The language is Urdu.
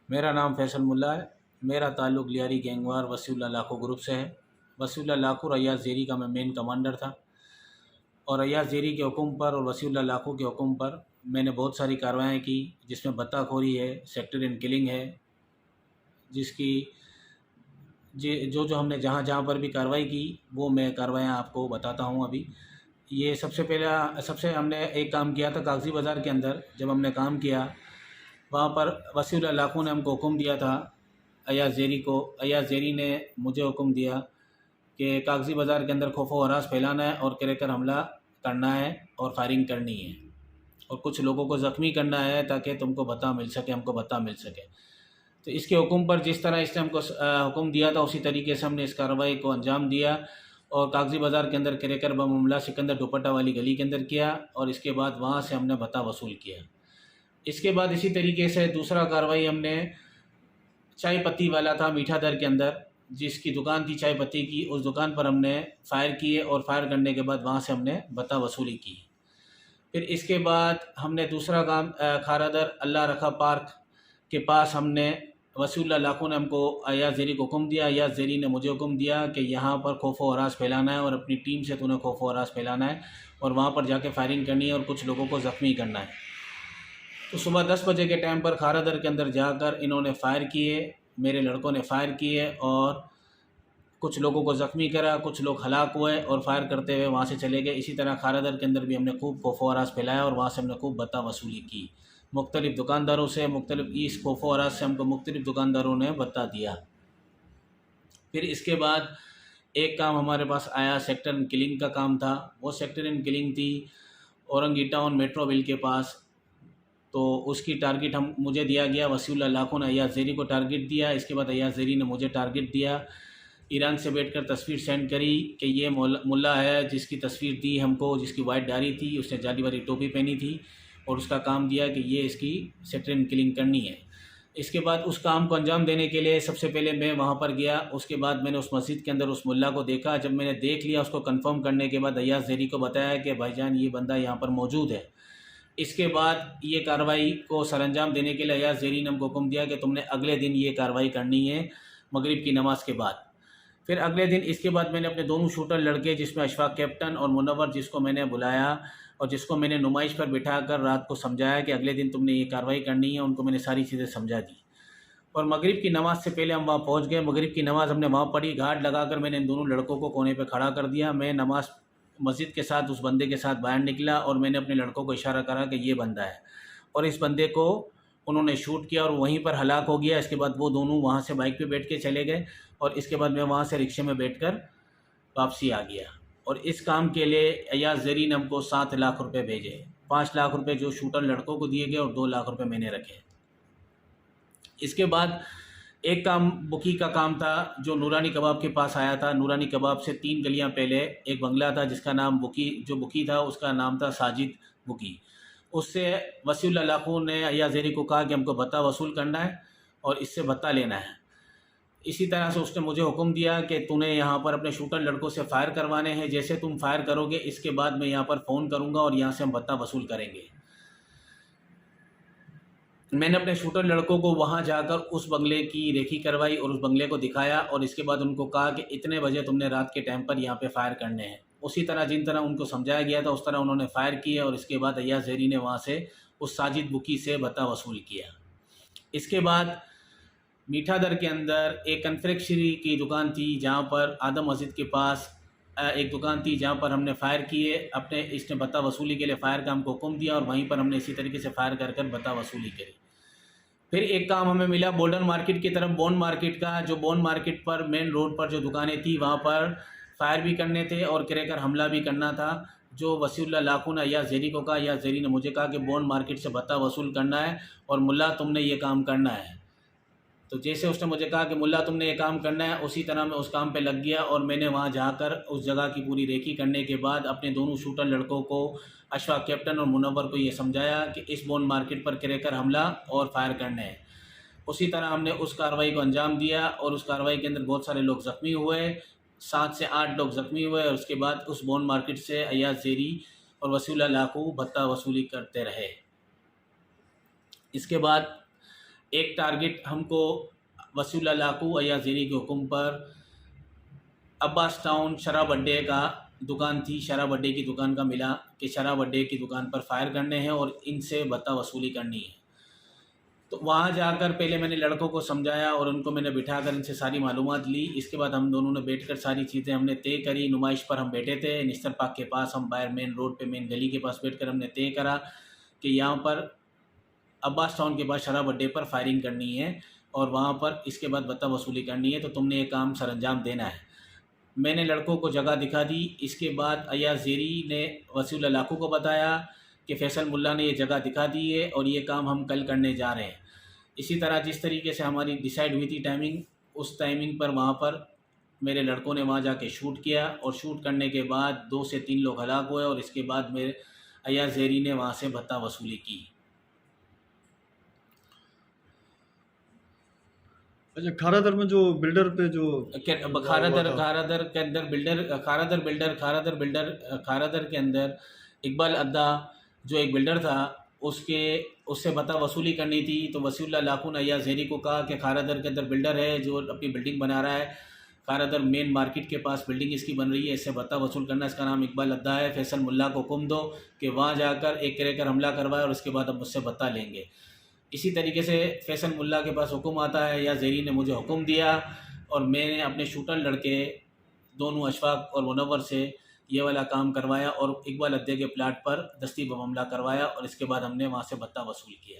میرا نام فیصل ملا ہے۔ میرا تعلق لیاری گینگوار وسیع اللہ لاکھو گروپ سے ہے۔ وسیع اللہ لاکھو ریاض زیری کا میں مین کمانڈر تھا، اور ریاض زیری کے حکم پر اور وسیع اللہ لاکھو کے حکم پر میں نے بہت ساری کارروائیاں کی، جس میں بتہ خوری ہے، سیکٹرین کلنگ ہے، جس کی جو ہم نے جہاں جہاں پر بھی کارروائی کی وہ میں کارروائیاں آپ کو بتاتا ہوں ابھی۔ یہ سب سے ہم نے ایک کام کیا تھا کاغذی بازار کے اندر۔ جب ہم نے کام کیا وہاں پر وسیع اللہ لاکھو نے ہم کو حکم دیا تھا، ایاز زیری کو، ایاز زیری نے مجھے حکم دیا کہ کاغذی بازار کے اندر خوف و ہراس پھیلانا ہے اور کریکر حملہ کرنا ہے اور فائرنگ کرنی ہے، اور کچھ لوگوں کو زخمی کرنا ہے تاکہ تم کو بتا مل سکے، ہم کو بتا مل سکے۔ تو اس کے حکم پر جس طرح اس نے ہم کو حکم دیا تھا اسی طریقے سے ہم نے اس کارروائی کو انجام دیا، اور کاغذی بازار کے اندر کریکر بم حملہ سکندر دوپٹہ والی گلی کے اندر کیا، اور اس کے بعد وہاں سے ہم نے بتا وصول کیا۔ اس کے بعد اسی طریقے سے دوسرا کارروائی ہم نے چائے پتی والا تھا میٹھا در کے اندر، جس کی دکان تھی چائے پتی کی، اس دکان پر ہم نے فائر کیے، اور فائر کرنے کے بعد وہاں سے ہم نے بتا وصولی کی۔ پھر اس کے بعد ہم نے دوسرا کام کھارا در اللہ رکھا پارک کے پاس ہم نے وسیع اللہ لاکھو نے ہم کو ایاز زیری کو حکم دیا، ایاز زیری نے مجھے حکم دیا کہ یہاں پر خوف و ہراس پھیلانا ہے، اور اپنی ٹیم سے تو نے خوف و ہراس پھیلانا ہے، اور وہاں پر جا کے فائرنگ کرنی ہے اور کچھ لوگوں کو زخمی کرنا ہے۔ تو صبح 10 بجے کے ٹائم پر کھارا در کے اندر جا کر انہوں نے فائر کیے، میرے لڑکوں نے فائر کیے اور کچھ لوگوں کو زخمی کرا، کچھ لوگ ہلاک ہوئے اور فائر کرتے ہوئے وہاں سے چلے گئے۔ اسی طرح کھارا در کے اندر بھی ہم نے خوب خوف و ہراس پھیلایا، اور وہاں سے ہم نے خوب بتا وصولی کی مختلف دکانداروں سے۔ اس خوف و ہراس سے ہم کو مختلف دکانداروں نے بتا دیا۔ پھر اس کے بعد ایک کام ہمارے پاس آیا، سیکٹر ان کلنگ کا کام تھا۔ وہ سیکٹر ان کلنگ تھی اورنگی ٹاؤن میٹرو ویل کے پاس۔ تو اس کی ٹارگٹ مجھے دیا گیا، وسیع اللہ لاکھو نے ایاز زیری کو ٹارگٹ دیا، اس کے بعد ایاز زیری نے مجھے ٹارگٹ دیا۔ ایران سے بیٹھ کر تصویر سینڈ کری کہ یہ ملا ہے، جس کی تصویر دی ہم کو، جس کی وائٹ ڈاری تھی، اس نے جالی والی ٹوپی پہنی تھی، اور اس کا کام دیا کہ یہ اس کی سیکٹر ان کلنگ کرنی ہے۔ اس کے بعد اس کام کو انجام دینے کے لیے سب سے پہلے میں وہاں پر گیا۔ اس کے بعد میں نے اس مسجد کے اندر اس ملا کو دیکھا۔ جب میں نے دیکھ لیا، اس کو کنفرم کرنے کے بعد ایاز زیری کو بتایا کہ بھائی جان یہ بندہ یہاں پر موجود ہے۔ اس کے بعد یہ کارروائی کو سر انجام دینے کے لیے ایاز زیری نے ہم کو حکم دیا کہ تم نے اگلے دن یہ کارروائی کرنی ہے مغرب کی نماز کے بعد۔ پھر اگلے دن اس کے بعد میں نے اپنے دونوں شوٹر لڑکے، جس میں اشفاق کیپٹن اور منور، جس کو میں نے بلایا اور جس کو میں نے نمائش پر بٹھا کر رات کو سمجھایا کہ اگلے دن تم نے یہ کارروائی کرنی ہے، ان کو میں نے ساری چیزیں سمجھا دی۔ اور مغرب کی نماز سے پہلے ہم وہاں پہنچ گئے۔ مغرب کی نماز ہم نے وہاں پڑھی، گھاٹ لگا کر میں نے ان دونوں لڑکوں کو کونے پہ کھڑا کر دیا۔ میں نماز مسجد کے ساتھ اس بندے کے ساتھ باہر نکلا، اور میں نے اپنے لڑکوں کو اشارہ کرا کہ یہ بندہ ہے، اور اس بندے کو انہوں نے شوٹ کیا اور وہیں پر ہلاک ہو گیا۔ اس کے بعد وہ دونوں وہاں سے بائک پہ بیٹھ کے چلے گئے، اور اس کے بعد میں وہاں سے رکشے میں بیٹھ کر واپسی آ گیا۔ اور اس کام کے لیے ایاز زیری نے ہم کو 7 لاکھ روپے بھیجے، 5 لاکھ روپے جو شوٹر لڑکوں کو دیے گئے اور 2 لاکھ روپے میں نے رکھے۔ اس کے بعد ایک کام بکی کا کام تھا جو نورانی کباب کے پاس آیا تھا۔ نورانی کباب سے 3 گلیاں پہلے ایک بنگلہ تھا جس کا نام بکی تھا، اس کا نام تھا ساجد بکی۔ اس سے وسیع اللہ لاکھو نے ایاز زیری کو کہا کہ ہم کو بتا وصول کرنا ہے اور اس سے بتا لینا ہے۔ اسی طرح سے اس نے مجھے حکم دیا کہ تو نے یہاں پر اپنے شوٹر لڑکوں سے فائر کروانے ہیں، جیسے تم فائر کرو گے اس کے بعد میں یہاں پر فون کروں گا اور یہاں سے ہم بتا وصول کریں گے۔ میں نے اپنے شوٹر لڑکوں کو وہاں جا کر اس بنگلے کی ریکھی کروائی اور اس بنگلے کو دکھایا، اور اس کے بعد ان کو کہا کہ اتنے بجے تم نے رات کے ٹائم پر یہاں پہ فائر کرنے ہیں۔ اسی طرح جن طرح ان کو سمجھایا گیا تھا اس طرح انہوں نے فائر کیا، اور اس کے بعد ایاز زیری نے وہاں سے اس ساجد بکی سے بتا وصول کیا۔ اس کے بعد میٹھا در کے اندر ایک کنفیکشنری کی دکان تھی، جہاں پر آدم مسجد کے پاس ایک دکان تھی جہاں پر ہم نے فائر کیے اپنے، اس نے بتا وصولی کے لیے فائر کا ہم کو حکم دیا، اور وہیں پر ہم نے اسی طریقے سے فائر کر بتا وصولی کری۔ پھر ایک کام ہمیں ملا بولڈن مارکیٹ کی طرف، بون مارکیٹ کا، جو بون مارکیٹ پر مین روڈ پر جو دکانیں تھی وہاں پر فائر بھی کرنے تھے اور کریکر حملہ بھی کرنا تھا، جو وسیع اللہ لاکھو نے ایاز زیری کو کہا۔ ایاز زیری نے مجھے کہا کہ بون مارکیٹ سے بتا وصول کرنا ہے اور ملا تم نے یہ کام کرنا ہے۔ تو جیسے اس نے مجھے کہا کہ ملا تم نے یہ کام کرنا ہے، اسی طرح میں اس کام پہ لگ گیا، اور میں نے وہاں جا کر اس جگہ کی پوری ریکھی کرنے کے بعد اپنے دونوں شوٹر لڑکوں کو، اشفاق کیپٹن اور منور کو یہ سمجھایا کہ اس بون مارکیٹ پر کریکر حملہ اور فائر کرنے ہیں۔ اسی طرح ہم نے اس کارروائی کو انجام دیا، اور اس کارروائی کے اندر بہت سارے لوگ زخمی ہوئے، 7 سے 8 لوگ زخمی ہوئے، اور اس کے بعد اس بون مارکیٹ سے ایاز زیری اور وسیع اللہ لاکھو بتا وصولی کرتے رہے۔ اس کے بعد ایک ٹارگٹ ہم کو وسیع اللہ لاکو ایاز زیری کے حکم پر عباس ٹاؤن شراب اڈے کا دکان تھی، شراب اڈے کی دکان کا ملا کہ شراب اڈے کی دکان پر فائر کرنے ہیں اور ان سے بتا وصولی کرنی ہے۔ تو وہاں جا کر پہلے میں نے لڑکوں کو سمجھایا اور ان کو میں نے بٹھا کر ان سے ساری معلومات لی۔ اس کے بعد ہم دونوں نے بیٹھ کر ساری چیزیں ہم نے طے کری۔ نمائش پر ہم بیٹھے تھے نستر پاک کے پاس، ہم باہر مین روڈ پہ مین گلی کے پاس بیٹھ کر ہم نے طے کرا کہ یہاں پر عباس ٹاؤن کے پاس شراب اڈے پر فائرنگ کرنی ہے اور وہاں پر اس کے بعد بتا وصولی کرنی ہے، تو تم نے یہ کام سر انجام دینا ہے۔ میں نے لڑکوں کو جگہ دکھا دی۔ اس کے بعد ایاز زیری نے وسیع اللہ لاکو کو بتایا کہ فیصل ملا نے یہ جگہ دکھا دی ہے اور یہ کام ہم کل کرنے جا رہے ہیں۔ اسی طرح جس طریقے سے ہماری ڈیسائیڈ ہوئی تھی ٹائمنگ، اس ٹائمنگ پر وہاں پر میرے لڑکوں نے وہاں جا کے شوٹ کیا اور شوٹ کرنے کے بعد 2 سے 3 لوگ ہلاک ہوئے اور اس کے بعد میرے ایاز زیری نے وہاں سے بھتہ وصولی کی۔ اچھا، کھارا در میں جو بلڈر پہ جو کھارا در کے اندر اقبال ادا جو ایک بلڈر تھا، اس سے بتا وصولی کرنی تھی، تو وسیع اللہ لاکو نے ایاز زیری کو کہا کہ کھارا در کے اندر بلڈر ہے جو اپنی بلڈنگ بنا رہا ہے، کھارا در مین مارکیٹ کے پاس بلڈنگ اس کی بن رہی ہے، اس سے بتا وصول کرنا، اس کا نام اقبال ادا ہے، فیصل ملا کو حکم دو کہ وہاں جا کر ایک کریکر حملہ کروائے اور اس کے بعد اب مجھ سے بتا لیں گے۔ اسی طریقے سے فیصل ملا کے پاس حکم آتا ہے، ایاز زیری نے مجھے حکم دیا اور میں نے اپنے شوٹر لڑکے دونوں اشفاق اور منور سے یہ والا کام کروایا اور اقبال ادے کے پلاٹ پر دستی بم حملہ کروایا اور اس کے بعد ہم نے وہاں سے بھتہ وصول کیا۔